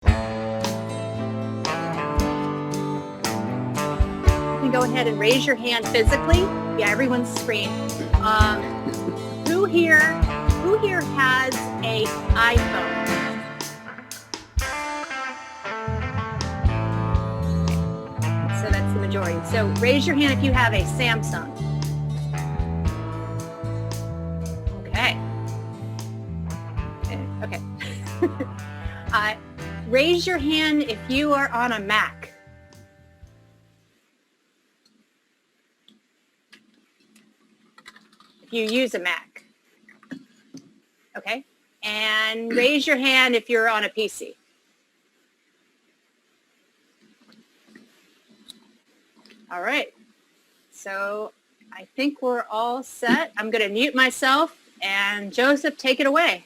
You can go ahead and raise your hand physically. Yeah, everyone's screen. Who here has a iPhone? So that's the majority. So raise your hand if you have a Samsung. Okay. Okay. Raise your hand if you are on a Mac. If you use a Mac. Okay. And raise your hand if you're on a PC. All right. So I think we're all set. I'm going to mute myself, and Joseph, take it away.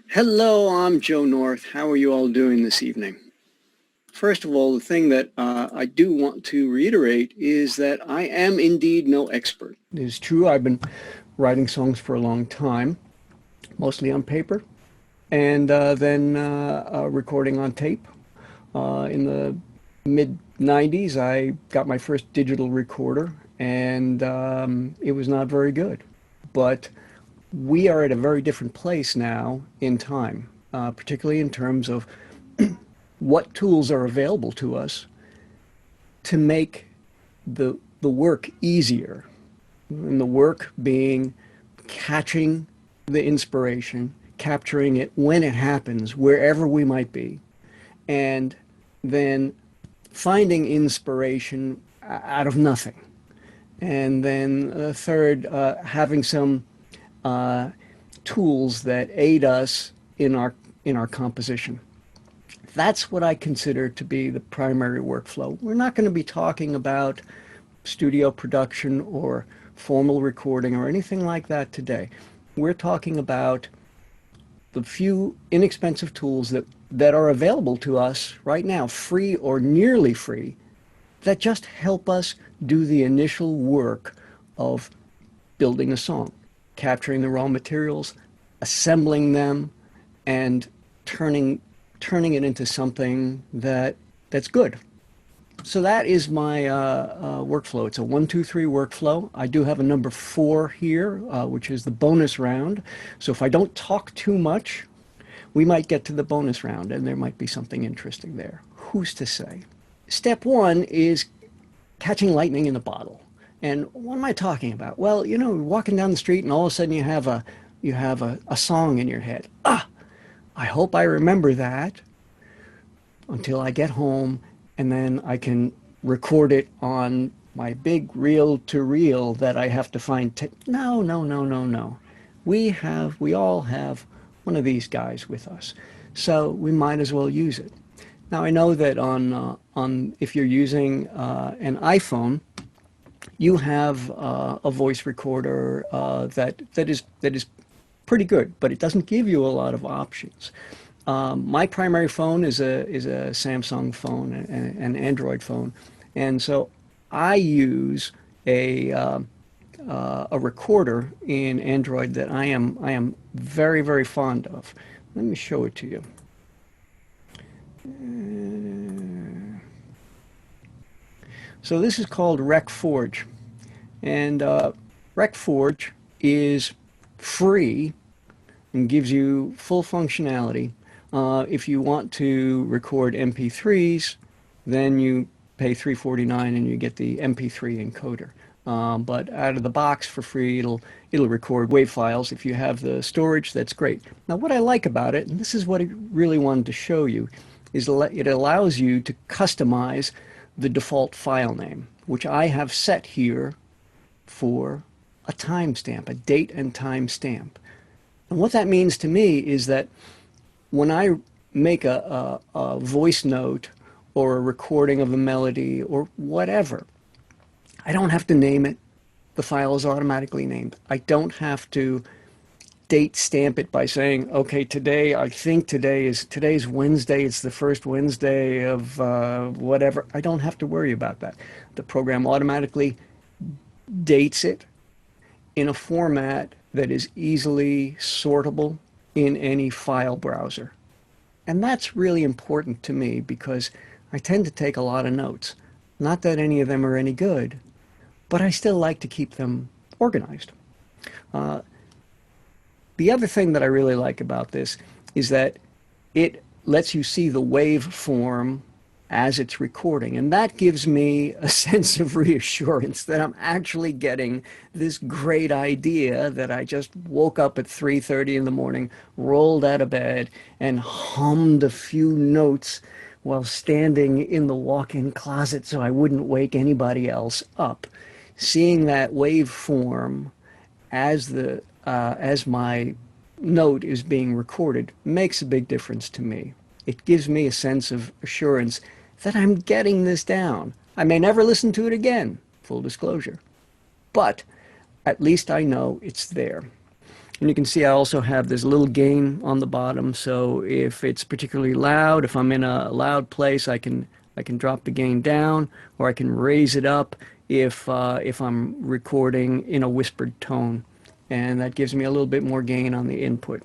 Hello, I'm Joe North. How are you all doing this evening? First of all, the thing that I do want to reiterate is that I am indeed no expert. It is true, I've been writing songs for a long time, mostly on paper, and then recording on tape. In the mid-90s, I got my first digital recorder, and it was not very good. But we are at a very different place now in time, particularly in terms of what tools are available to us to make the work easier. And the work being catching the inspiration, capturing it when it happens, wherever we might be, and then finding inspiration out of nothing. And then third, having some tools that aid us in our composition. That's what I consider to be the primary workflow. We're not going to be talking about studio production or formal recording or anything like that today. We're talking about the few inexpensive tools that are available to us right now, free or nearly free, that just help us do the initial work of building a song, capturing the raw materials, assembling them, and turning it into something that's good. So that is my workflow. It's a 1, 2, 3 workflow. I do have a number 4 here, which is the bonus round. So if I don't talk too much, we might get to the bonus round, and there might be something interesting there. Who's to say? Step 1 is catching lightning in a bottle. And what am I talking about? Well, you know, walking down the street, and all of a sudden you have a song in your head. I hope I remember that until I get home, and then I can record it on my big reel-to-reel that I have to find. No. We all have one of these guys with us, so we might as well use it. Now I know that on if you're using an iPhone, you have a voice recorder that is pretty good, but it doesn't give you a lot of options. My primary phone is a Samsung phone, an Android phone, and so I use a recorder in Android that I am very, very fond of. Let me show it to you. So this is called Recforge, and Recforge is free and gives you full functionality. If you want to record MP3s, then you pay $3.49 and you get the MP3 encoder. But out of the box for free, it'll record WAV files. If you have the storage, that's great. Now what I like about it, and this is what I really wanted to show you, is it allows you to customize the default file name, which I have set here for a timestamp, a date and timestamp. And what that means to me is that when I make a voice note or a recording of a melody or whatever, I don't have to name it. The file is automatically named. I don't have to date stamp it by saying, okay, today, I think today's Wednesday, it's the first Wednesday of whatever. I don't have to worry about that. The program automatically dates it in a format that is easily sortable in any file browser. And that's really important to me because I tend to take a lot of notes. Not that any of them are any good, but I still like to keep them organized. The other thing that I really like about this is that it lets you see the waveform as it's recording. And that gives me a sense of reassurance that I'm actually getting this great idea that I just woke up at 3:30 in the morning, rolled out of bed, and hummed a few notes while standing in the walk-in closet so I wouldn't wake anybody else up. Seeing that waveform as my note is being recorded makes a big difference to me. It gives me a sense of assurance that I'm getting this down. I may never listen to it again, full disclosure, but at least I know it's there. And you can see I also have this little gain on the bottom, so if it's particularly loud, if I'm in a loud place, I can drop the gain down, or I can raise it up if I'm recording in a whispered tone, and that gives me a little bit more gain on the input.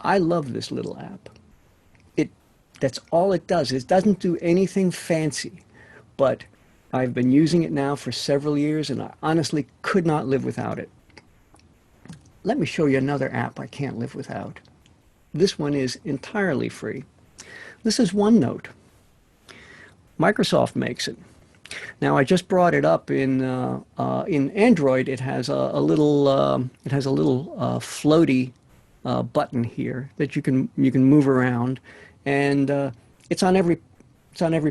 I love this little app. That's all it does. It doesn't do anything fancy, but I've been using it now for several years, and I honestly could not live without it. Let me show you another app I can't live without. This one is entirely free. This is OneNote. Microsoft makes it. Now I just brought it up in Android. It has a little floaty button here that you can move around, and it's on every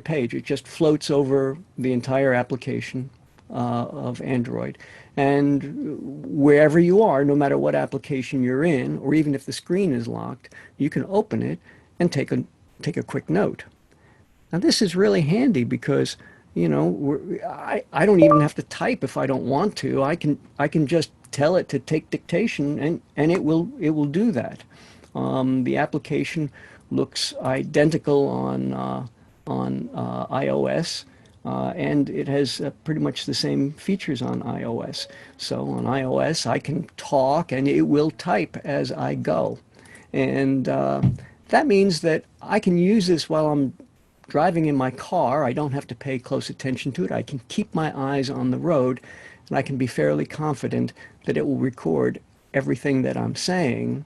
page. It just floats over the entire application of Android, and wherever you are, no matter what application you're in, or even if the screen is locked, you can open it and take a quick note. Now this is really handy because, you know, I don't even have to type if I don't want to. I can just tell it to take dictation, and it will do that. The application looks identical on iOS, and it has pretty much the same features on iOS. So on iOS, I can talk, and it will type as I go, and that means that I can use this while I'm driving in my car. I don't have to pay close attention to it. I can keep my eyes on the road, and I can be fairly confident that it will record everything that I'm saying,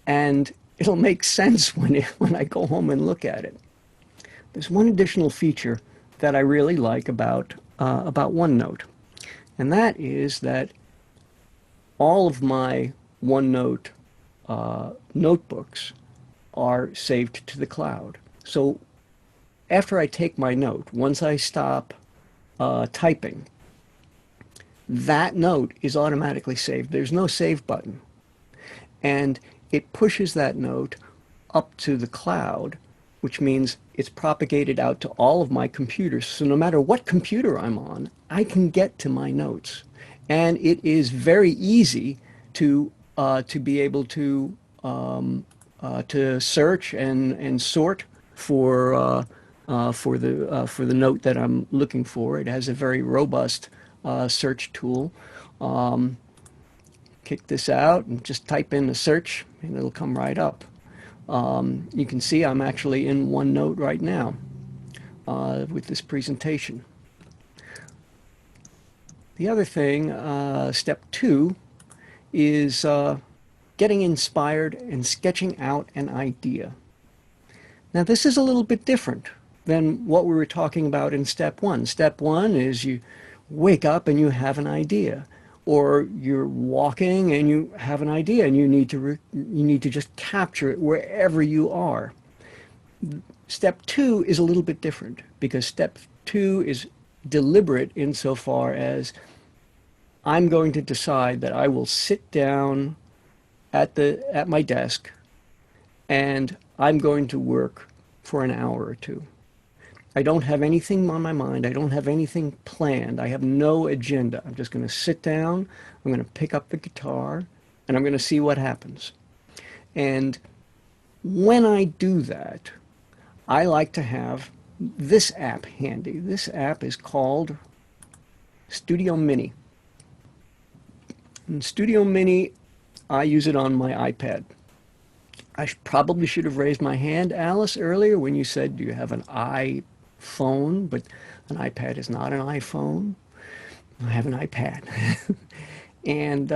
and it'll make sense when I go home and look at it. There's one additional feature that I really like about OneNote, and that is that all of my OneNote notebooks are saved to the cloud. So after I take my note, once I stop typing, that note is automatically saved. There's no save button. And it pushes that note up to the cloud, which means it's propagated out to all of my computers. So no matter what computer I'm on, I can get to my notes. And it is very easy to be able to search and sort for the note that I'm looking for. It has a very robust search tool. Kick this out and just type in a search, and it'll come right up. You can see I'm actually in OneNote right now with this presentation. The other thing, step 2, is getting inspired and sketching out an idea. Now this is a little bit different than what we were talking about in step 1. Step 1 is you wake up and you have an idea, or you're walking and you have an idea and you need to just capture it wherever you are. Step 2 is a little bit different because step 2 is deliberate insofar as I'm going to decide that I will sit down at my desk and I'm going to work for an hour or two. I don't have anything on my mind. I don't have anything planned. I have no agenda. I'm just going to sit down, I'm going to pick up the guitar, and I'm going to see what happens. And when I do that, I like to have this app handy. This app is called Studio Mini. And Studio Mini, I use it on my iPad. Probably should have raised my hand, Alice, earlier when you said, do you have an iPhone? But an iPad is not an iPhone. I have an iPad. And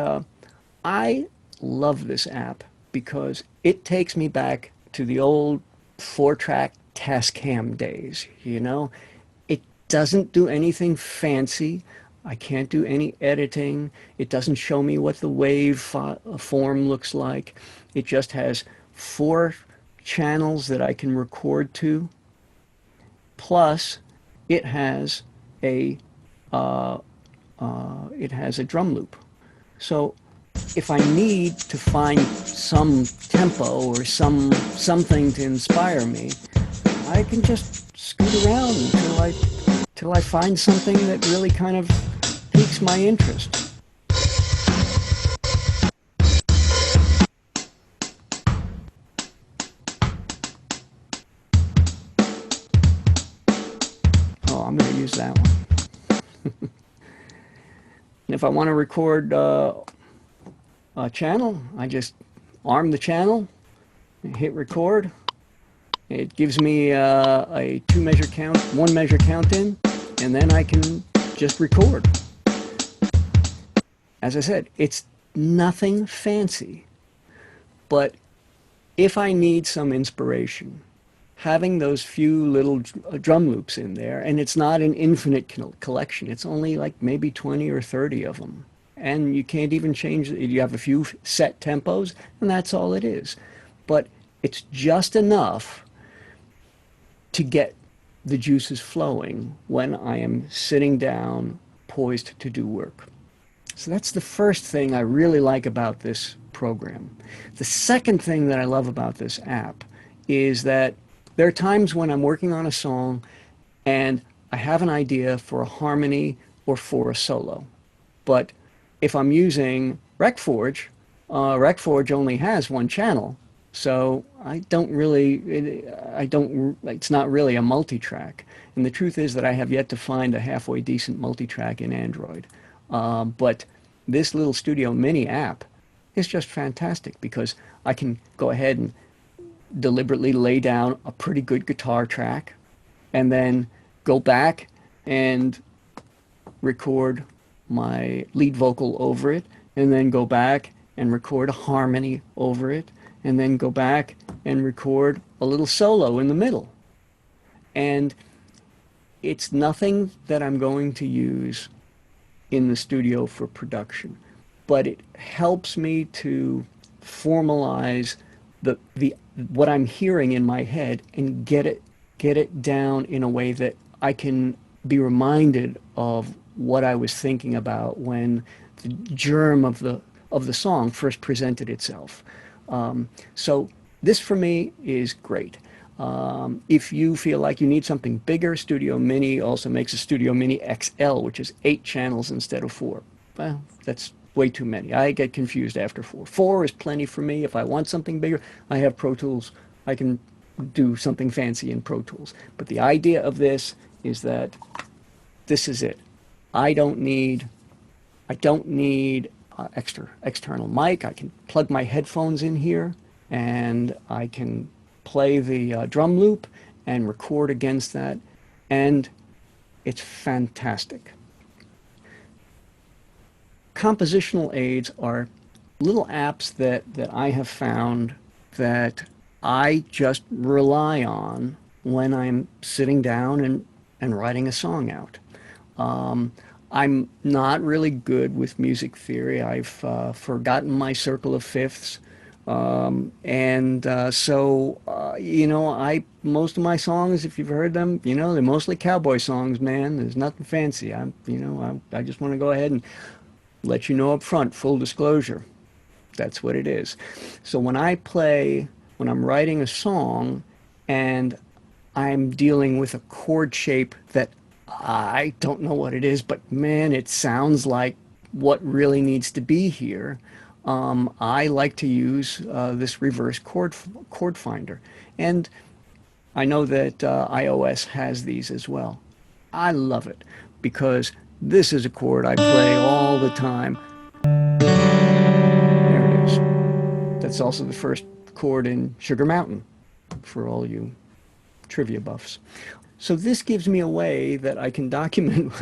I love this app because it takes me back to the old 4-track Tascam days, you know? It doesn't do anything fancy. I can't do any editing. It doesn't show me what the form looks like. It just has 4 channels that I can record to. Plus, it has a drum loop. So if I need to find some tempo or something to inspire me, I can just scoot around till I find something that really kind of piques my interest. Oh, I'm going to use that one. And if I want to record a channel, I just arm the channel, and hit record. It gives me a 2-measure count, 1-measure count in, and then I can just record. As I said, it's nothing fancy, but if I need some inspiration, having those few little drum loops in there, and it's not an infinite collection, it's only like maybe 20 or 30 of them. And you can't even change it. You have a few set tempos, and that's all it is. But it's just enough to get the juices flowing when I am sitting down, poised to do work. So that's the first thing I really like about this program. The second thing that I love about this app is that there are times when I'm working on a song and I have an idea for a harmony or for a solo. But if I'm using Recforge, Recforge only has 1 channel. So it's not really a multi-track. And the truth is that I have yet to find a halfway decent multi-track in Android. But this little Studio Mini app is just fantastic because I can go ahead and deliberately lay down a pretty good guitar track and then go back and record my lead vocal over it, and then go back and record a harmony over it, and then go back and record a little solo in the middle. And it's nothing that I'm going to use in the studio for production, but it helps me to formalize what I'm hearing in my head and get it down in a way that I can be reminded of what I was thinking about when the germ of the song first presented itself. So this for me is great. If you feel like you need something bigger, Studio Mini also makes a Studio Mini XL, which is 8 channels instead of 4. Well, that's way too many. I get confused after 4. 4 is plenty for me. If I want something bigger, I have Pro Tools. I can do something fancy in Pro Tools. But the idea of this is that this is it. I don't need external mic. I can plug my headphones in here, and I can play the drum loop and record against that, and it's fantastic. Compositional aids are little apps that I have found that I just rely on when I'm sitting down and writing a song out. I'm not really good with music theory. I've forgotten my circle of fifths. Most of my songs, if you've heard them, they're mostly cowboy songs, man. There's nothing fancy. I just want to go ahead and let you know up front, full disclosure. That's what it is. So when I'm writing a song and I'm dealing with a chord shape that I don't know what it is, but man, it sounds like what really needs to be here. I like to use this reverse chord finder, and I know that iOS has these as well. I love it because this is a chord I play all the time. There it is. That's also the first chord in Sugar Mountain, for all you trivia buffs. So this gives me a way that I can document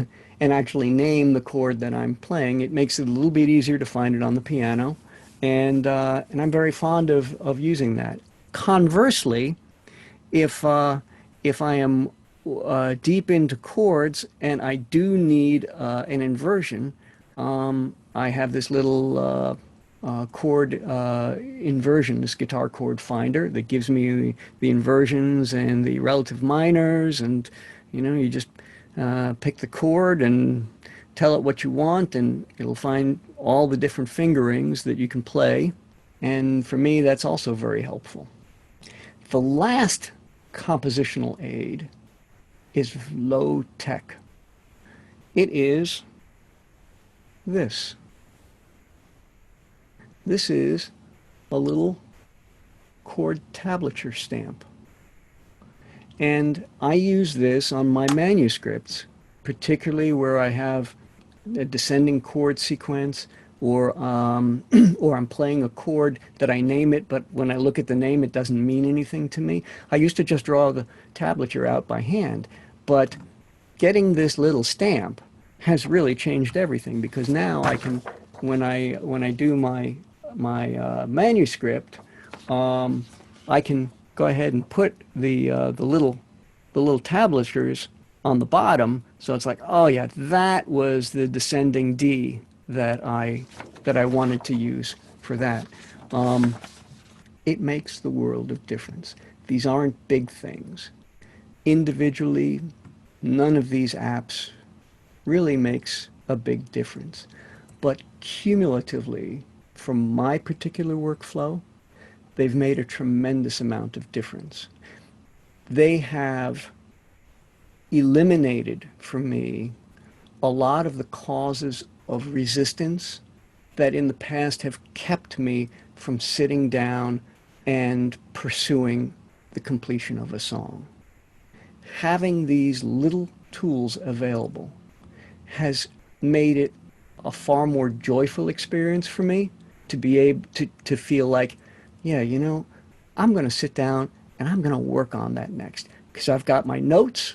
and actually name the chord that I'm playing. It makes it a little bit easier to find it on the piano, and I'm very fond of using that. Conversely, if I am deep into chords and I do need an inversion, I have this little chord inversion, this guitar chord finder that gives me the inversions and the relative minors, and you just pick the chord and tell it what you want, and it'll find all the different fingerings that you can play. And for me, that's also very helpful. The last compositional aid is LowTech. It is this. This is a little chord tablature stamp. And I use this on my manuscripts, particularly where I have a descending chord sequence, or or I'm playing a chord that I name it, but when I look at the name, it doesn't mean anything to me. I used to just draw the tablature out by hand, but getting this little stamp has really changed everything, because now I can, when I do my manuscript, I can go ahead and put the little tablatures on the bottom, so it's like, oh yeah, that was the descending D that I wanted to use for that. It makes the world of difference. These aren't big things. Individually, none of these apps really makes a big difference. But cumulatively, from my particular workflow, they've made a tremendous amount of difference. They have eliminated for me a lot of the causes of resistance that in the past have kept me from sitting down and pursuing the completion of a song. Having these little tools available has made it a far more joyful experience for me to be able to feel like, yeah, I'm going to sit down and I'm going to work on that next, because I've got my notes,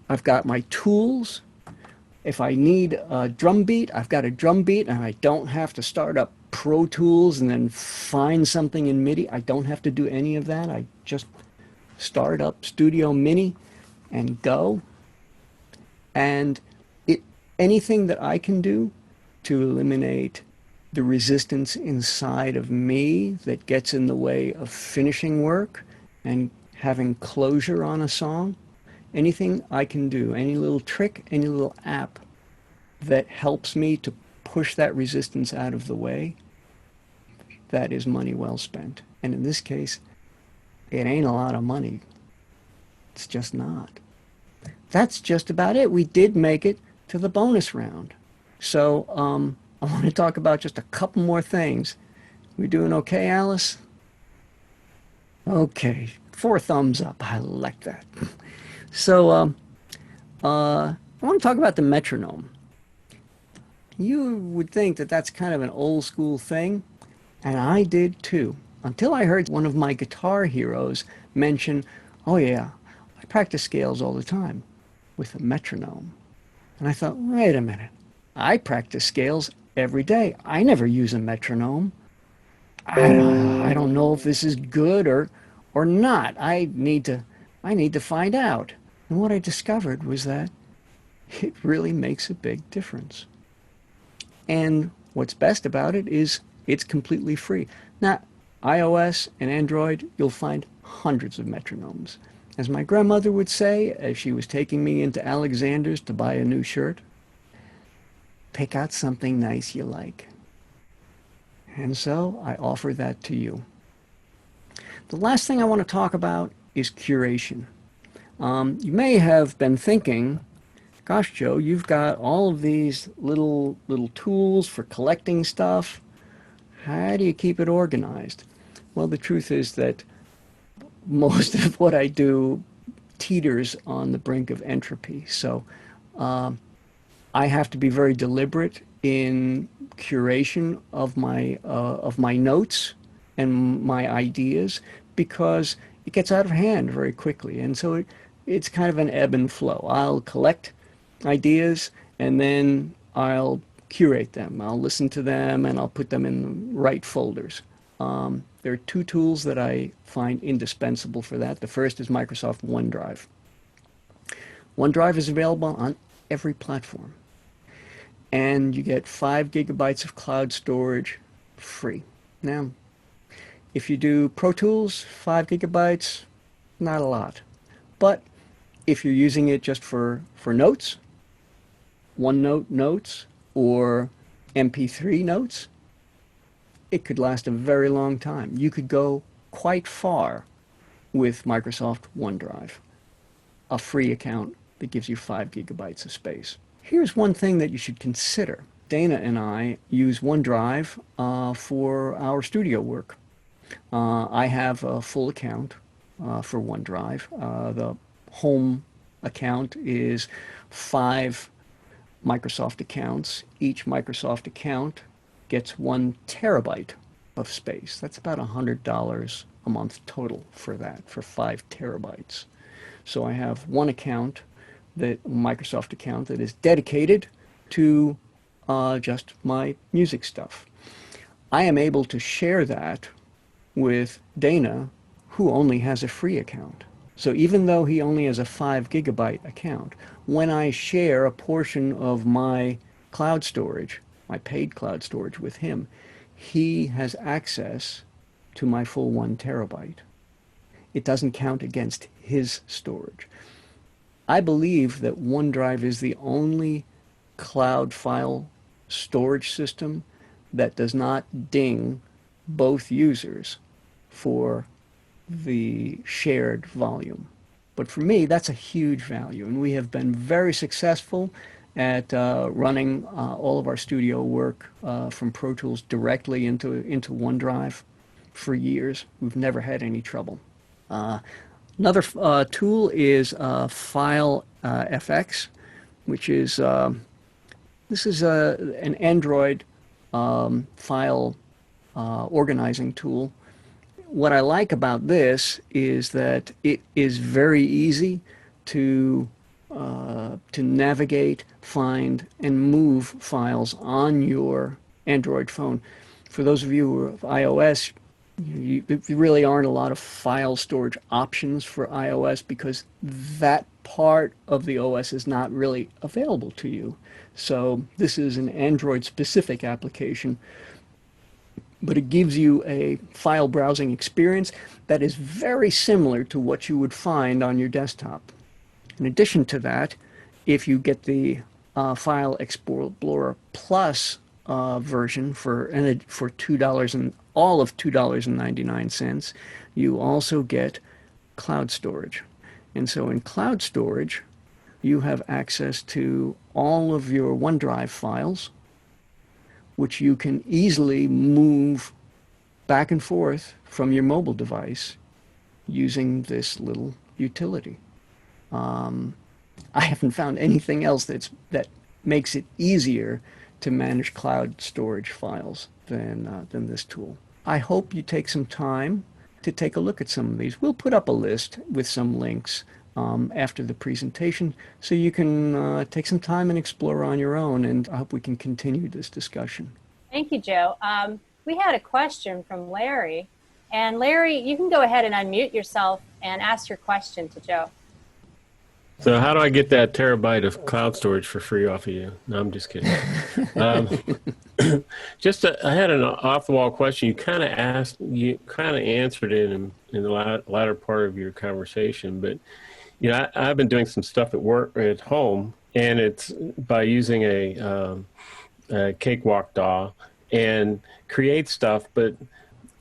I've got my tools. If I need a drum beat, I've got a drum beat, and I don't have to start up Pro Tools and then find something in MIDI. I don't have to do any of that. I just start up Studio Mini and go. And anything that I can do to eliminate the resistance inside of me that gets in the way of finishing work and having closure on a song, anything I can do, any little trick, any little app that helps me to push that resistance out of the way, that is money well spent. And in this case, it ain't a lot of money. It's just not. That's just about it. We did make it to the bonus round. So I want to talk about just a couple more things. We doing okay, Alice? Okay, 4 thumbs up. I like that. So I want to talk about the metronome. You would think that that's kind of an old school thing, and I did too, until I heard one of my guitar heroes mention, oh yeah, I practice scales all the time with a metronome. And I thought, wait a minute, I practice scales every day. I never use a metronome. I don't know if this is good or not. I need to find out. And what I discovered was that it really makes a big difference. And what's best about it is it's completely free. Now, iOS and Android, you'll find hundreds of metronomes. As my grandmother would say, as she was taking me into Alexander's to buy a new shirt, pick out something nice you like. And so I offer that to you. The last thing I want to talk about is curation. You may have been thinking, gosh, Joe, you've got all of these little tools for collecting stuff. How do you keep it organized? Well, the truth is that most of what I do teeters on the brink of entropy. So I have to be very deliberate in curation of my notes and my ideas, because it gets out of hand very quickly. And so it's kind of an ebb and flow. I'll collect ideas and then I'll curate them. I'll listen to them and I'll put them in the right folders. There are two tools that I find indispensable for that. The first is Microsoft OneDrive. OneDrive is available on every platform, and you get 5 gigabytes of cloud storage free. Now, if you do Pro Tools, 5 gigabytes, not a lot. But if you're using it just for notes, OneNote notes, or MP3 notes, it could last a very long time. You could go quite far with Microsoft OneDrive, a free account that gives you 5 gigabytes of space. Here's one thing that you should consider. Dana and I use OneDrive for our studio work. I have a full account for OneDrive. The home account is 5 Microsoft accounts. Each Microsoft account gets 1 terabyte of space. That's about $100 a month total for that, for 5 terabytes. So I have one account, that Microsoft account, that is dedicated to just my music stuff. I am able to share that with Dana, who only has a free account. So even though he only has a 5 gigabyte account, when I share a portion of my cloud storage, my paid cloud storage with him, he has access to my full 1 terabyte. It doesn't count against his storage. I believe that OneDrive is the only cloud file storage system that does not ding both users for the shared volume. But for me, that's a huge value, and we have been very successful at running all of our studio work from Pro Tools directly into OneDrive for years. We've never had any trouble. Another tool is FileX, which is this is an Android file organizing tool. What I like about this is that it is very easy to navigate, find, and move files on your Android phone. For those of you who are iOS, there really aren't a lot of file storage options for iOS because that part of the OS is not really available to you. So this is an Android-specific application, but it gives you a file browsing experience that is very similar to what you would find on your desktop. In addition to that, if you get the File Explorer Plus version for $2 and all of $2.99, you also get cloud storage. And so in cloud storage, you have access to all of your OneDrive files, which you can easily move back and forth from your mobile device using this little utility. I haven't found anything else that makes it easier to manage cloud storage files than this tool. I hope you take some time to take a look at some of these. We'll put up a list with some links after the presentation so you can take some time and explore on your own, and I hope we can continue this discussion. Thank you, Joe. We had a question from Larry, and Larry, you can go ahead and unmute yourself and ask your question to Joe. So how do I get that terabyte of cloud storage for free off of you? No, I'm just kidding. I had an off-the-wall question. You kind of answered it in the latter part of your conversation, but I've been doing some stuff at work, at home, and it's by using a cakewalk DAW and create stuff, but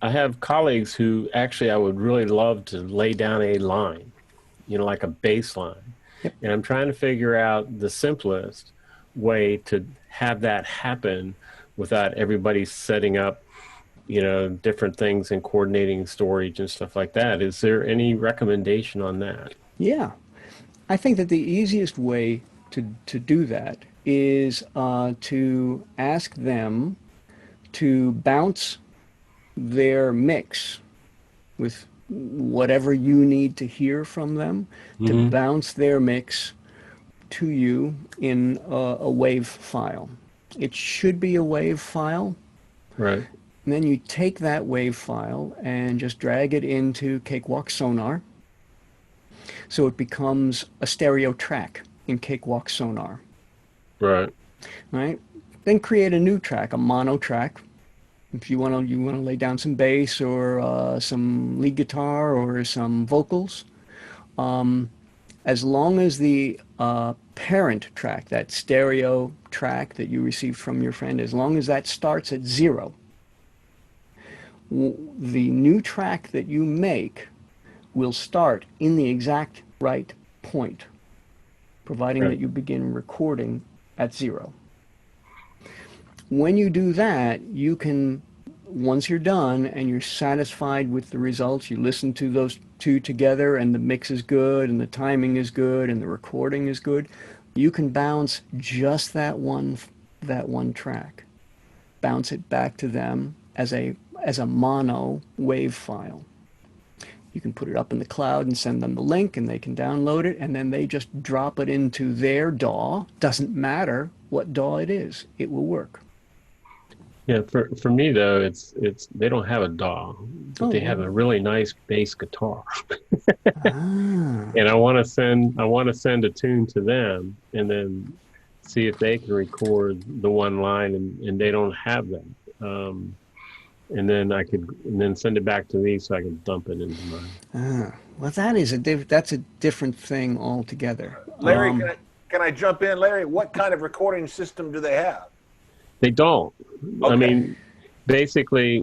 I have colleagues who actually I would really love to lay down a line, like a bass line. Yep. And I'm trying to figure out the simplest way to have that happen without everybody setting up, different things and coordinating storage and stuff like that. Is there any recommendation on that? Yeah. I think that the easiest way to do that is to ask them to bounce their mix with whatever you need to hear from them, to bounce their mix to you in a WAV file. It should be a WAV file. Right. And then you take that WAV file and just drag it into Cakewalk Sonar. So it becomes a stereo track in Cakewalk Sonar. Right. Right? Then create a new track, a mono track. If you want to lay down some bass or some lead guitar or some vocals. As long as the parent track, that stereo track that you received from your friend, as long as that starts at 0, the new track that you make will start in the exact right point, providing that you begin recording at 0. When you do that, you can, once you're done and you're satisfied with the results, you listen to those two together and the mix is good and the timing is good and the recording is good, you can bounce just that one track, bounce it back to them as a mono WAV file. You can put it up in the cloud and send them the link and they can download it, and then they just drop it into their DAW. Doesn't matter what DAW it is, it will work. Yeah, for me though, it's they don't have a DAW, but they have a really nice bass guitar. And I want to send a tune to them and then see if they can record the one line, and they don't have that. And then send it back to me so I can dump it into mine. Well, that's a different thing altogether. Larry, can I jump in, Larry? What kind of recording system do they have? They don't. Okay. I mean, basically,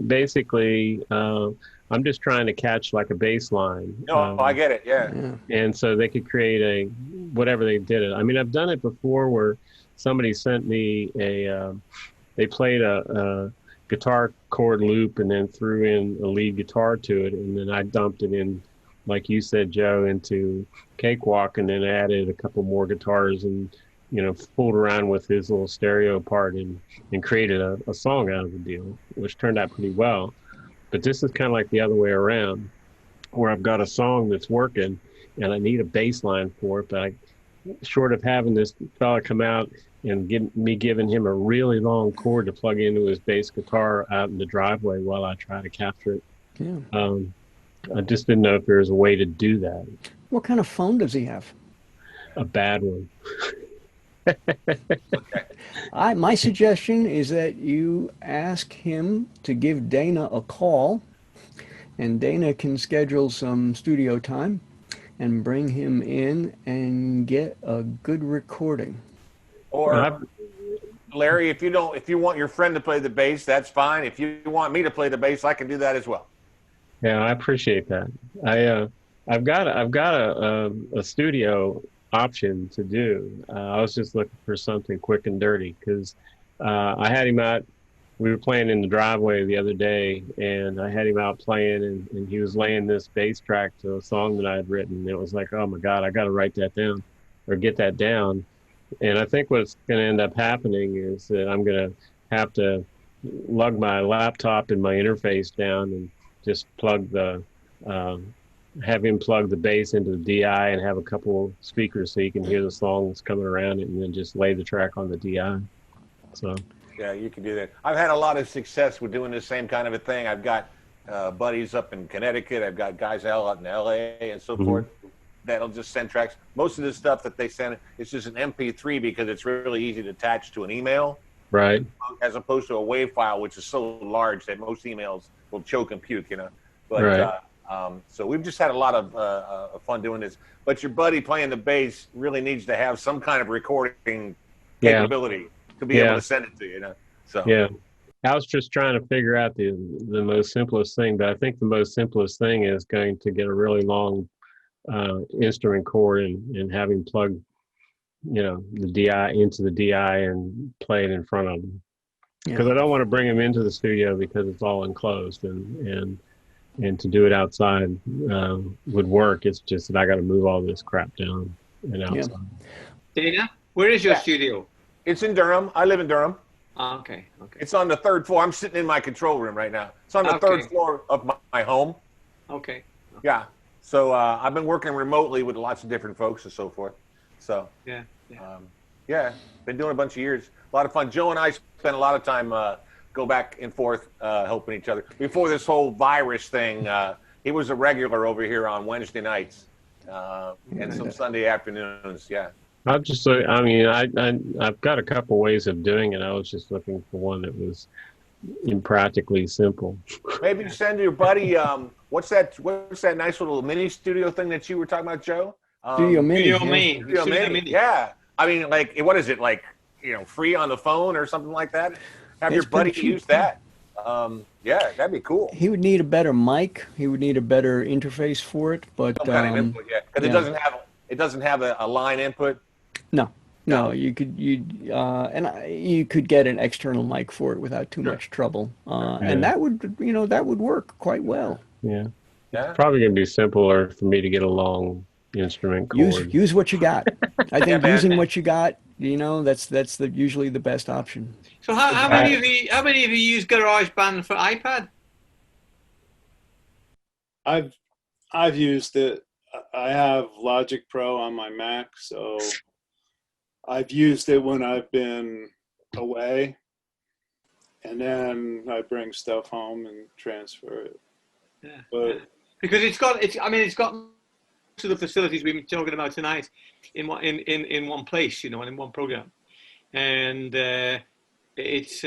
I'm just trying to catch like a bass line. No, I get it. Yeah. And so they could create whatever they did it. I mean, I've done it before where somebody sent me they played a guitar chord loop and then threw in a lead guitar to it, and then I dumped it in, like you said, Joe, into Cakewalk, and then added a couple more guitars and fooled around with his little stereo part and created a song out of the deal, which turned out pretty well. But this is kind of like the other way around, where I've got a song that's working and I need a bass line for it, but short of having this fella come out and giving him a really long cord to plug into his bass guitar out in the driveway while I try to capture it. Yeah. I just didn't know if there was a way to do that. What kind of phone does he have? A bad one. My suggestion is that you ask him to give Dana a call, and Dana can schedule some studio time and bring him in and get a good recording. Or Larry, if you want your friend to play the bass, that's fine. If you want me to play the bass, I can do that as well. Yeah, I appreciate that. I've got a studio option to do. I was just looking for something quick and dirty because I had him out. We were playing in the driveway the other day, and I had him out playing, and he was laying this bass track to a song that I had written. And it was like, oh my God, I got to write that down or get that down. And I think what's going to end up happening is that I'm going to have to lug my laptop and my interface down and just have him plug the bass into the DI and have a couple speakers so you can hear the songs coming around it, and then just lay the track on the DI. So yeah, you can do that. I've had a lot of success with doing the same kind of a thing. I've got buddies up in Connecticut. I've got guys out in LA and so forth that'll just send tracks. Most of the stuff that they send, it's just an MP3 because it's really easy to attach to an email. Right. As opposed to a WAV file, which is so large that most emails will choke and puke, But right. So we've just had a lot of fun doing this. But your buddy playing the bass really needs to have some kind of recording capability to be able to send it to you. So yeah, I was just trying to figure out the most simplest thing, but I think the most simplest thing is going to get a really long instrument cord and have him plug, the DI into the DI and play it in front of him. Because I don't want to bring him into the studio because it's all enclosed and to do it outside would work. It's just that I got to move all this crap down and outside. Dana, where is your studio? It's in Durham. I live in Durham. Okay. It's on the third floor. I'm sitting in my control room right now. It's on the third floor of my home. Okay. Yeah. So I've been working remotely with lots of different folks and so forth. So Yeah. Been doing a bunch of years. A lot of fun. Joe and I spent a lot of time go back and forth helping each other. Before this whole virus thing, he was a regular over here on Wednesday nights and some Sunday afternoons. Yeah. I'll just look, I mean, I've got a couple ways of doing it. I was just looking for one that was impractically simple. Maybe send your buddy, what's that nice little mini studio thing that you were talking about, Joe? Studio Mini. Studio Mini. Yeah. I mean, like, what is it, like, free on the phone or something like that? Have your buddy use that. Yeah, that'd be cool. He would need a better mic. He would need a better interface for it, but some kind of input, yeah, because it doesn't have a line input. No, you could get an external mic for it without too much trouble, and that would work quite well. Yeah. It's probably gonna be simpler for me to get a long instrument cord. Use what you got. I think using what you got, that's usually the best option. So how many of you use GarageBand for iPad? I've used it. I have Logic Pro on my Mac, so I've used it when I've been away, and then I bring stuff home and transfer it. Yeah. But because it's got to the facilities we've been talking about tonight in one place, and in one program, and it's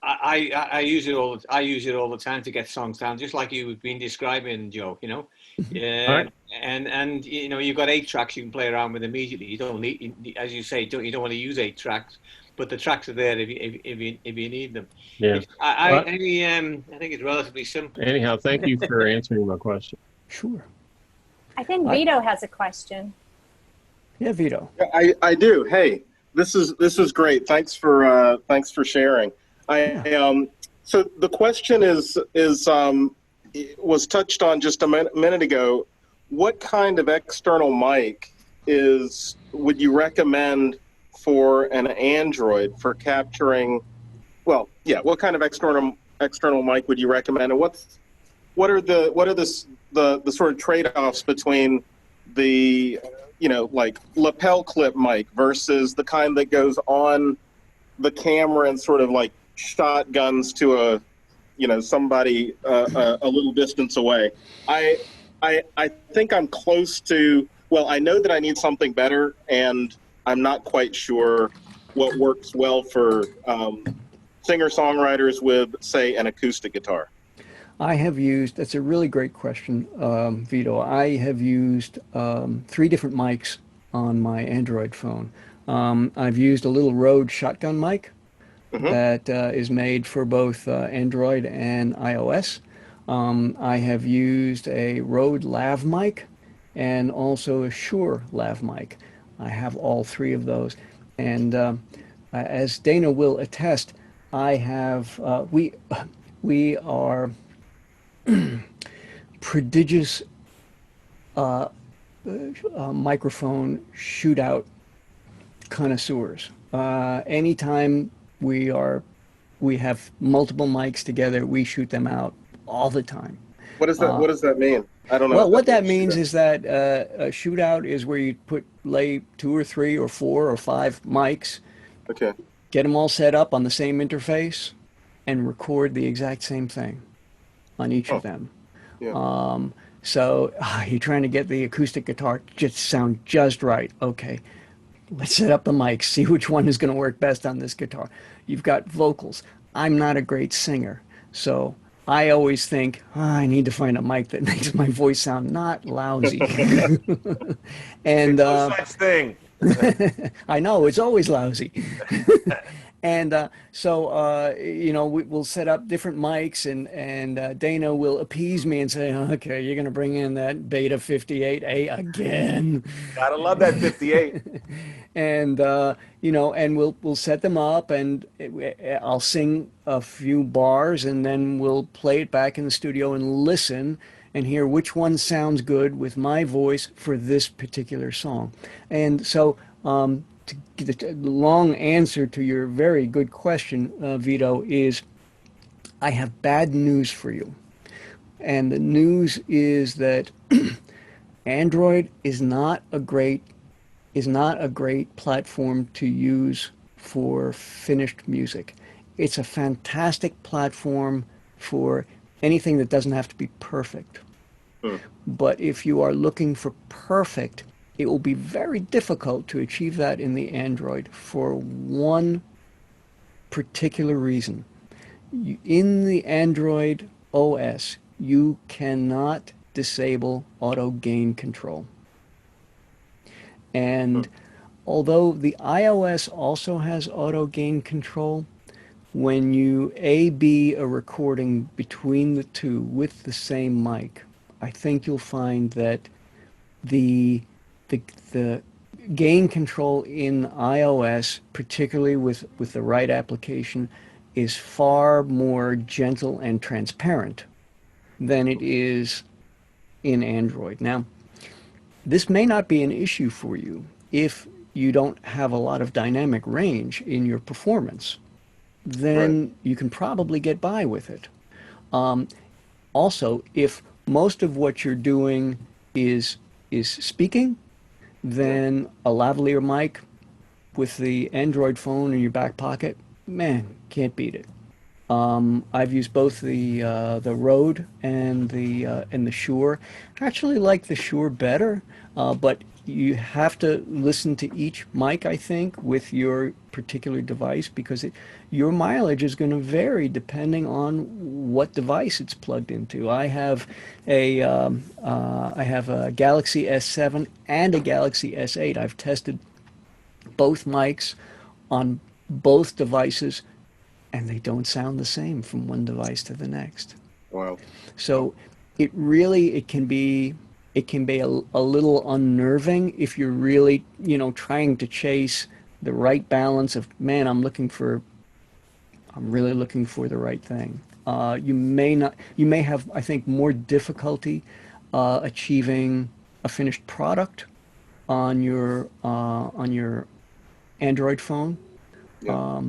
I use it all. I use it all the time to get songs down, just like you've been describing, Joe. Right. And you've got 8 tracks you can play around with immediately. You don't need, as you say, you don't want to use 8 tracks, but the tracks are there if you need them. Yeah. I think it's relatively simple. Anyhow, thank you for answering my question. Sure. I think Vito has a question. Yeah, Vito. I do. Hey, this is great. Thanks for sharing. So the question was touched on just a minute ago. What kind of external mic would you recommend for an Android for capturing? Well, yeah. What kind of external mic would you recommend, and what are the sort of trade-offs between the like lapel clip mic versus the kind that goes on the camera and sort of like shotguns to somebody a little distance away? I think I'm close to, well, I know that I need something better, and I'm not quite sure what works well for singer-songwriters with, say, an acoustic guitar. That's a really great question, Vito. I have used 3 different mics on my Android phone. I've used a little Rode shotgun mic that is made for both Android and iOS. I have used a Rode lav mic and also a Shure lav mic. I have all 3 of those. And as Dana will attest, I have, we are prodigious microphone shootout connoisseurs. Anytime we have multiple mics together, we shoot them out all the time. What does that mean? I don't know. Well, what that means is that a shootout is where you lay 2 or 3 or 4 or 5 mics. Okay. Get them all set up on the same interface and record the exact same thing on each of them. Yeah. So you're trying to get the acoustic guitar to sound just right. Okay, let's set up the mics, see which one is going to work best on this guitar. You've got vocals. I'm not a great singer, so I always think, I need to find a mic that makes my voice sound not lousy. And no such thing. I know, it's always lousy. And so we'll set up different mics, and Dana will appease me and say, okay, you're going to bring in that Beta 58A again. Gotta love that 58. And and we'll set them up, and I'll sing a few bars, and then we'll play it back in the studio and listen and hear which one sounds good with my voice for this particular song. And so the long answer to your very good question, Vito, is I have bad news for you. And the news is that Android is not a great platform to use for finished music. It's a fantastic platform for anything that doesn't have to be perfect. But if you are looking for perfect, it will be very difficult to achieve that in the Android for one particular reason. In the Android OS, you cannot disable auto gain control. And although the iOS also has auto gain control, when you A/B a recording between the two with the same mic, I think you'll find that the gain control in iOS, particularly with the right application, is far more gentle and transparent than it is in Android. Now, this may not be an issue for you if you don't have a lot of dynamic range in your performance. Then you can probably get by with it. Also, if most of what you're doing is speaking, then a lavalier mic with the Android phone in your back pocket, man, can't beat it. I've used both the Rode and the Shure. I actually like the Shure better, but you have to listen to each mic, I think, with your particular device, because your mileage is going to vary depending on what device it's plugged into. I have a Galaxy S7 and a Galaxy S8. I've tested both mics on both devices, and they don't sound the same from one device to the next. Wow. So it can be a little unnerving if you're really, trying to chase the right balance of, man, I'm really looking for the right thing. You may have, I think, more difficulty achieving a finished product on your Android phone. Yeah.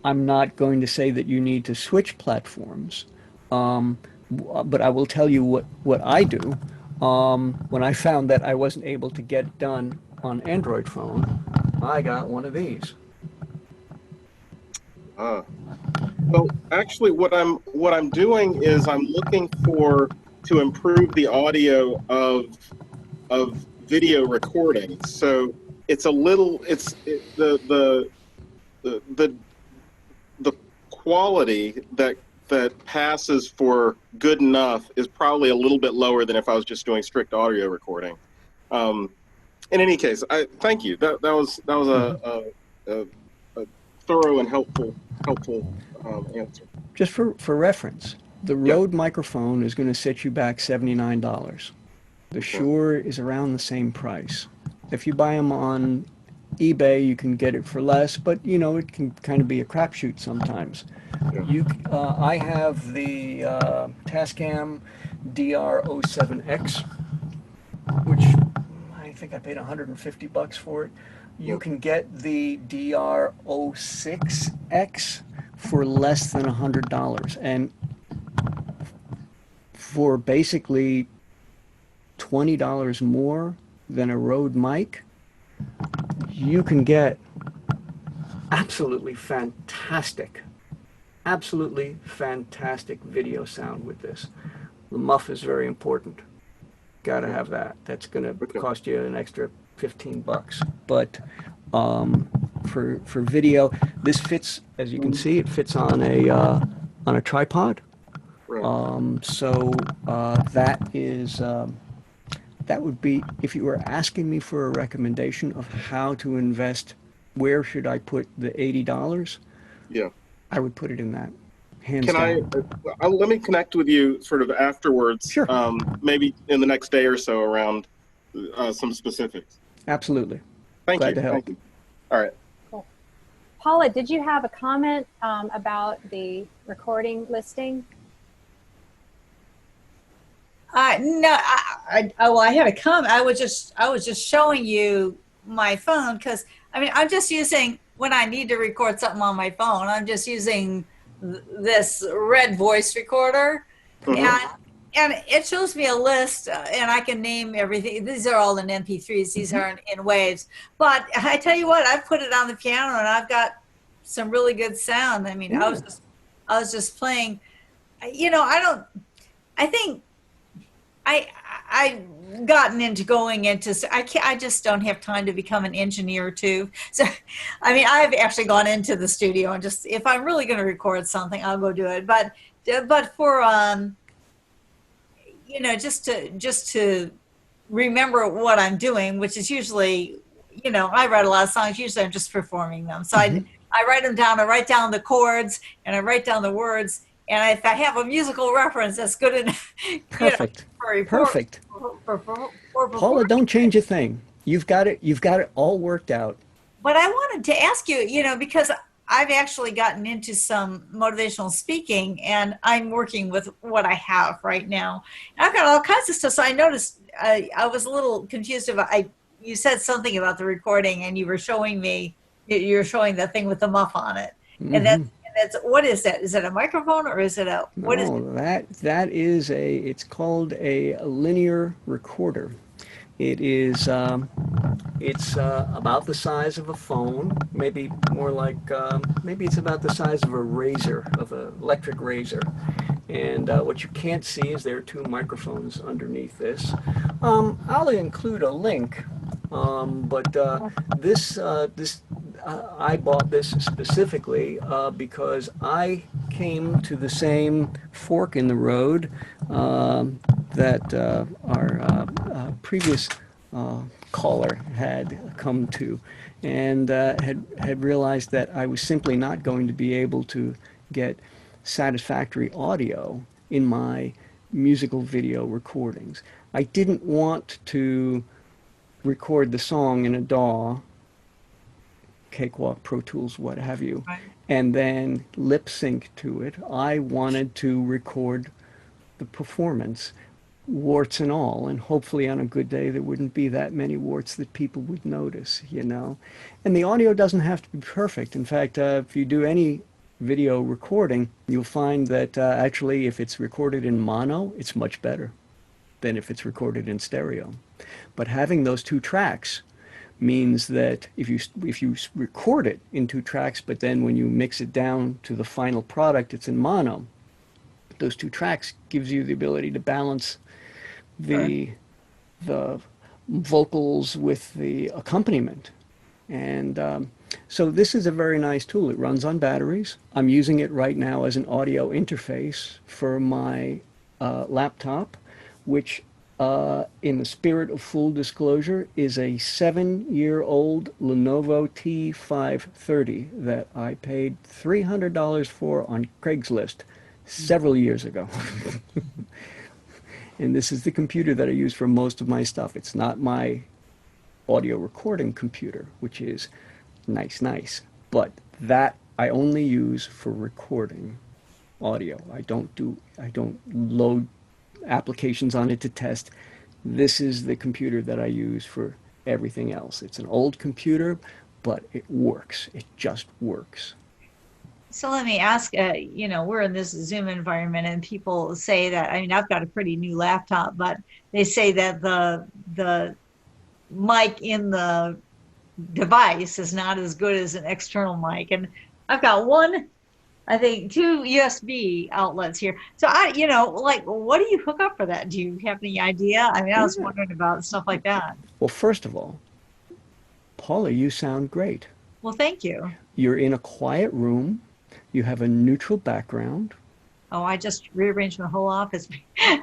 I'm not going to say that you need to switch platforms, but I will tell you what I do. When I found that I wasn't able to get it done on Android phone, I got one of these. Well, actually, what I'm doing is I'm looking to improve the audio of video recordings. So it's the quality that passes for good enough is probably a little bit lower than if I was just doing strict audio recording. In any case, I thank you. That was a thorough and helpful answer. Just for reference, the Rode microphone is going to set you back $79. The Shure is around the same price. If you buy them on eBay, you can get it for less, but it can kind of be a crapshoot sometimes. I have the Tascam DR07X, which I think I paid $150 for it. You can get the DR06X for less than $100, and for basically $20 more than a Rode mic, you can get absolutely fantastic video sound with this. The muff is very important. Got to have that. That's going to cost you an extra $15. But for video, this fits, as you can see, it fits on a tripod. So that would be, if you were asking me for a recommendation of how to invest, where should I put the $80? Yeah, I would put it in that. Hands Can down. let me connect with you sort of afterwards. Sure. Maybe in the next day or so around some specifics. Absolutely. Thank Glad you. to help. Thank you. All right. Cool. Paula, did you have a comment about the recording listing? No, I had a comment. I was just showing you my phone, because I mean, I'm just using, when I need to record something on my phone, I'm just using this red voice recorder. And it shows me a list, and I can name everything. These are all in MP3s. These aren't in waves. But I tell you what, I've put it on the piano, and I've got some really good sound. I mean, I was just playing. You know, I think I've gotten into going into, I just don't have time to become an engineer too. So, I mean, I've actually gone into the studio and just, if I'm really going to record something, I'll go do it. But for, you know, just to remember what I'm doing, which is usually, you know, I write a lot of songs. Usually I'm just performing them. So I write them down. I write down the chords and I write down the words. And if I have a musical reference, that's good enough. Perfect. You know, Perfect. For Paula, don't change a thing. You've got it all worked out. But I wanted to ask you, you know, because I've actually gotten into some motivational speaking, and I'm working with what I have right now. And I've got all kinds of stuff. So I noticed I was a little confused about, you said something about the recording, and you were showing me, you're showing the thing with the muff on it. And that's, what is that? Is it a microphone, or is it a, what is it? That is it's called a linear recorder. It is, it's about the size of a phone, maybe more like, maybe it's about the size of a razor, of an electric razor. And what you can't see is there are two microphones underneath this. I'll include a link, but I bought this specifically because I came to the same fork in the road that our previous caller had come to, and had realized that I was simply not going to be able to get satisfactory audio in my musical video recordings. I didn't want to record the song in a DAW, Cakewalk, Pro Tools, what have you, and then lip sync to it. I wanted to record the performance, warts and all, and hopefully on a good day there wouldn't be that many warts that people would notice, you know. And the audio doesn't have to be perfect. In fact, if you do any video recording, you'll find that actually if it's recorded in mono, it's much better than if it's recorded in stereo. But having those two tracks means that if you record it in two tracks, but then when you mix it down to the final product, it's in mono, those two tracks gives you the ability to balance the vocals with the accompaniment. And so this is a very nice tool. It runs on batteries. I'm using it right now as an audio interface for my laptop, which in the spirit of full disclosure is a 7-year-old Lenovo T530 that I paid $300 for on Craigslist several years ago. And this is the computer that I use for most of my stuff. It's not my audio recording computer, which is nice, but that I only use for recording audio. I don't load applications on it to test. This is the computer that I use for everything else. It's an old computer, but it works. It just works. So let me ask, you know, we're in this Zoom environment, and people say that, I mean, I've got a pretty new laptop, but they say that the mic in the device is not as good as an external mic. And I've got I think 2 USB outlets here. So you know, like, what do you hook up for that? Do you have any idea? I mean, I was wondering about stuff like that. Well, first of all, Paula, you sound great. Well, thank you. You're in a quiet room. You have a neutral background. Oh, I just rearranged my whole office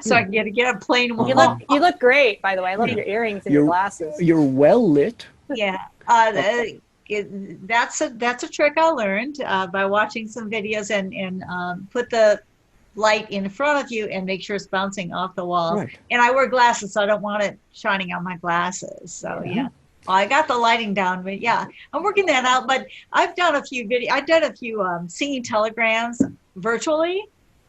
so I can get a plain wall. You look great, by the way. I love your earrings and your glasses. You're well lit. Yeah. That's a trick I learned by watching some videos, and put the light in front of you and make sure it's bouncing off the wall. Right. And I wear glasses, so I don't want it shining on my glasses. So yeah. Well, I got the lighting down, but yeah, I'm working that out. But I've done a few singing telegrams virtually,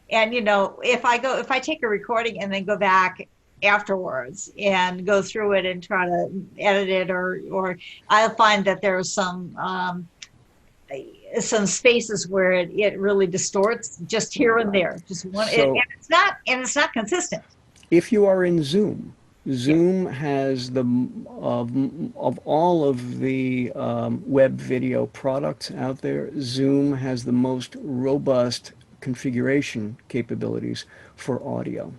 and you know, if I take a recording and then go back afterwards and go through it and try to edit it, or I'll find that there are some spaces where it really distorts just here and there, just one, So- and it's not consistent. If you are in Zoom, Zoom has of all of the web video products out there, Zoom has the most robust configuration capabilities for audio.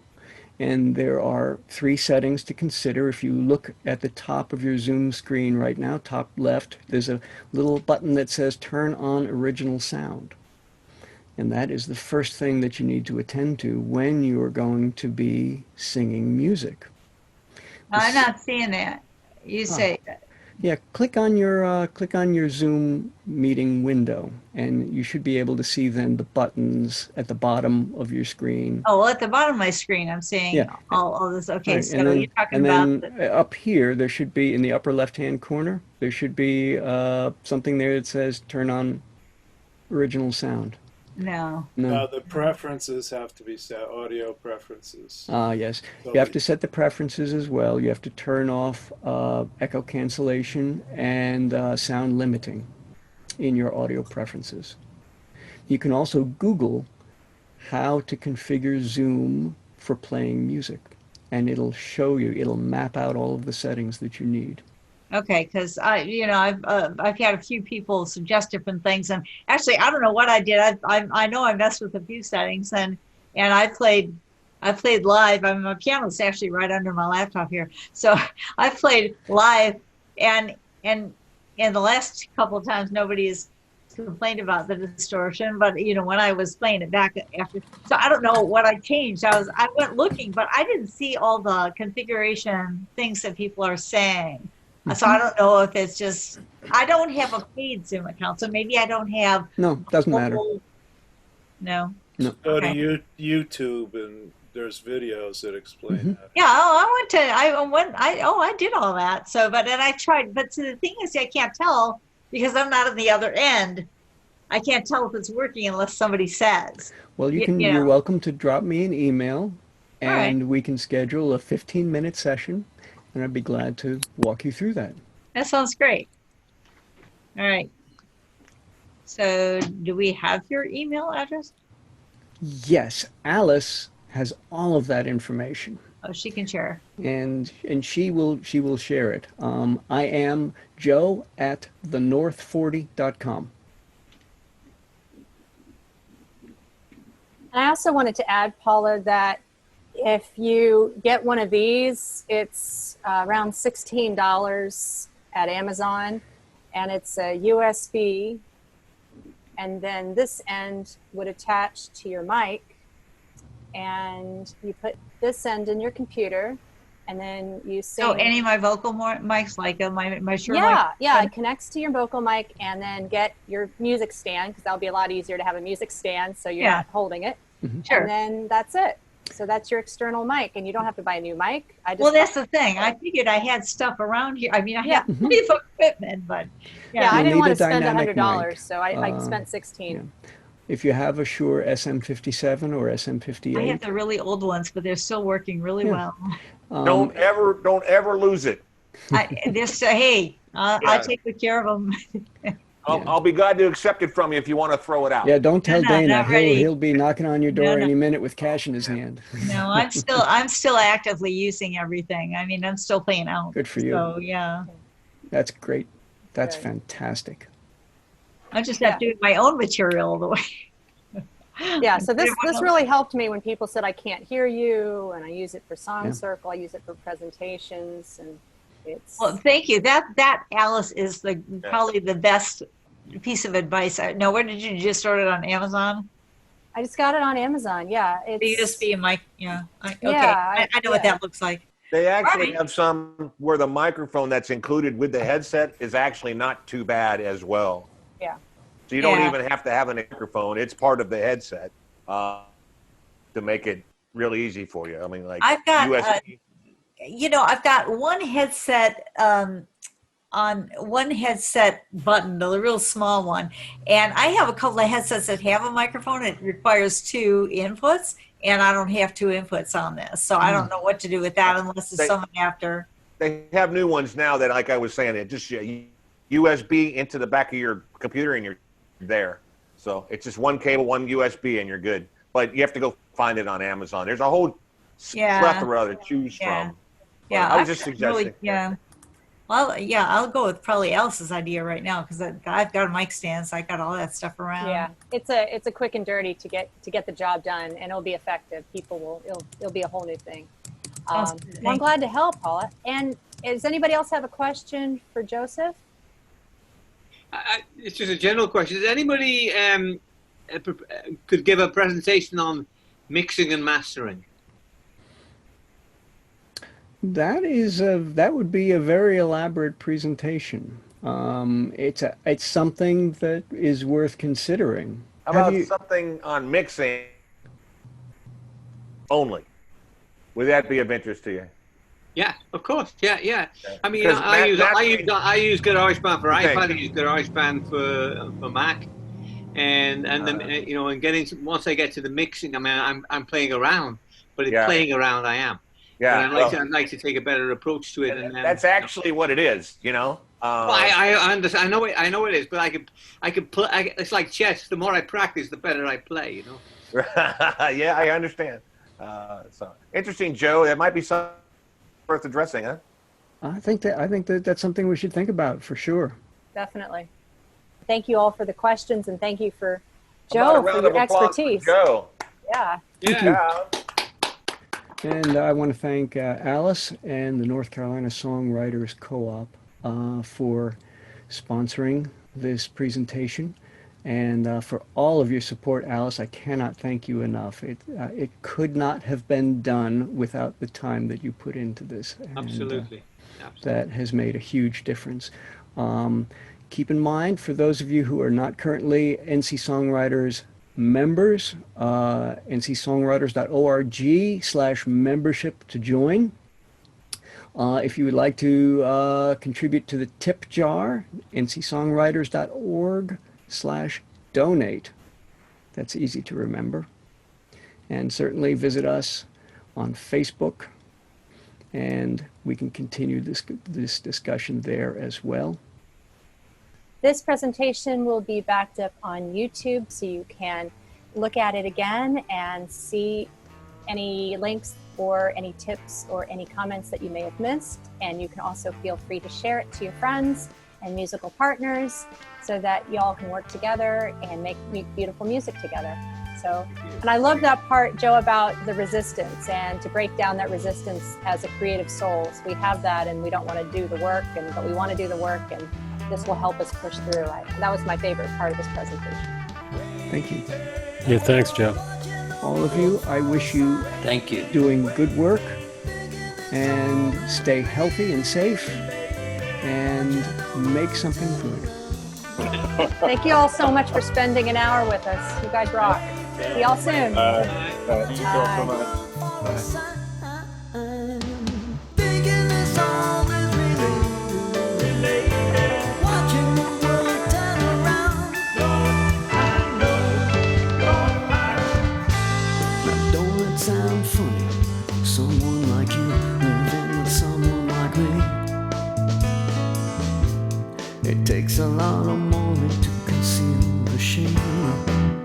And there are 3 settings to consider. If you look at the top of your Zoom screen right now, top left, there's a little button that says Turn on Original Sound. And that is the first thing that you need to attend to when you are going to be singing music. I'm not seeing that. You say Yeah, click on your Zoom meeting window, and you should be able to see then the buttons at the bottom of your screen. oh, well, at the bottom of my screen, I'm seeing Yeah. all this. Okay, Right, so and then, you're talking and about then up here, there should be, in the upper left-hand corner, there should be something there that says Turn on Original Sound. no. No. The preferences have to be set, audio preferences. Yes. So You have to set the preferences as well. You have to turn off echo cancellation and sound limiting in your audio preferences. You can also Google how to configure Zoom for playing music, and it'll show you, it'll map out all of the settings that you need. Okay, because I've had a few people suggest different things, and actually I don't know what I did. I know I messed with a few settings, and I played live. I mean, my piano's actually right under my laptop here, so I played live, and in the last couple of times nobody has complained about the distortion, but when I was playing it back after, so I don't know what I changed. I went looking, but I didn't see all the configuration things that people are saying. So I don't know if it's just, I don't have a paid Zoom account, so maybe I don't have. No, doesn't matter. No. Go Okay. to YouTube, and there's videos that explain that. Yeah, I did all that. So, but then I tried, but so the thing is, I can't tell because I'm not on the other end. I can't tell if it's working unless somebody says. Well, Yeah. you're welcome to drop me an email, All right. and we can schedule a 15-minute session, and I'd be glad to walk you through that. That sounds great. All right. So, do we have your email address? Yes, Alice has all of that information, Oh, she can share. and she will share it. I am joe@thenorth40.com. I also wanted to add, Paula, that if you get one of these, it's around $16 at Amazon, and it's a USB, and then this end would attach to your mic, and you put this end in your computer, and then you sing. So, any of my vocal mics, like my sure Yeah, mic? yeah, it connects to your vocal mic, and then get your music stand, because that'll be a lot easier to have a music stand so you're Yeah. not holding it. Sure. And then that's it. So that's your external mic, and you don't have to buy a new mic. I just Well, that's the thing. I figured I had stuff around here. I mean, I Yeah. have plenty of equipment, but yeah, I You'll didn't need want a to spend dynamic $100, mic. so I spent 16. If you have a Shure SM57 or I SM58, have the really old ones, but they're still working really Yeah. well. Don't ever lose it. Hey, Yeah. I take good care of them. I'll be glad to accept it from you if you want to throw it out. yeah, don't tell No, Dana. not ready. He'll be knocking on your door No. any minute with cash in his hand. No, I'm still actively using everything. I mean, I'm still playing out. Good for you. So yeah, That's great. That's Good. fantastic. I just have doing my own material all the way. Yeah, so this really helped me when people said I can't hear you, and I use it for Song Yeah. Circle, I use it for presentations, and it's Well, thank you. That Alice is probably the best piece of advice. Now, where did you just order it on Amazon? I just got it on Amazon. Yeah, The it's USB and mic. Yeah. Okay. Yeah, I know what yeah. that looks like. They actually Right. have some where the microphone that's included with the headset is actually not too bad as well. Yeah. So you don't Yeah. even have to have a microphone. It's part of the headset to make it really easy for you. I mean, like I've got, USB. I've got one headset on one headset button, the real small one, and I have a couple of headsets that have a microphone. It requires 2 inputs, and I don't have two inputs on this. So I don't know what to do with that unless it's something after. They have new ones now that, like I was saying, it just USB into the back of your computer and you're there. So it's just one cable, one USB, and you're good. But you have to go find it on Amazon. There's a whole plethora to choose from. Yeah, I was just suggesting. Well, yeah, I'll go with probably Alice's idea right now because I've got a mic stand, so I got all that stuff around. Yeah, it's a quick and dirty to get the job done, and it'll be effective. It'll be a whole new thing. Well, I'm glad to help, Paula. And does anybody else have a question for Joseph? It's just a general question. Does anybody could give a presentation on mixing and mastering? That would be a very elaborate presentation. It's something that is worth considering. How about something on mixing only? Would that be of interest to you? Yeah, of course. Yeah. I mean, Because I use GarageBand for iPad. I use GarageBand for Mac, and then and once I get to the mixing, I mean, I'm playing around, but playing around I am. Yeah, I'd like to take a better approach to it. And that's actually what it is, Well, I understand. I know it is, but I could play. It's like chess. The more I practice, the better I play. Yeah, I understand. So interesting, Joe. That might be something worth addressing, huh? I think that's something we should think about for sure. Definitely. Thank you all for the questions, and thank you for Joe for your expertise. For Joe. Yeah. Thank you. And I want to thank Alice and the North Carolina Songwriters Co-op for sponsoring this presentation, and for all of your support, Alice. I cannot thank you enough. It could not have been done without the time that you put into this. And, Absolutely. That has made a huge difference. Keep in mind, for those of you who are not currently NC Songwriters members, ncsongwriters.org/membership to join. If you would like to contribute to the tip jar, ncsongwriters.org/donate. That's easy to remember. And certainly visit us on Facebook, and we can continue this discussion there as well. This presentation will be backed up on YouTube, so you can look at it again and see any links or any tips or any comments that you may have missed. And you can also feel free to share it to your friends and musical partners so that y'all can work together and make beautiful music together. So, and I love that part, Joe, about the resistance and to break down that resistance as a creative soul. So we have that, and we don't want to do the work, but we want to do the work, and this will help us push through. That was my favorite part of this presentation. Thank you. Yeah, thanks, Joe. All of you, I wish you doing good work, and stay healthy and safe, and make something good. Thank you all so much for spending an hour with us. You guys rock. See y'all soon. Thank you all so much. Bye. It takes a lot of money to conceal the shame.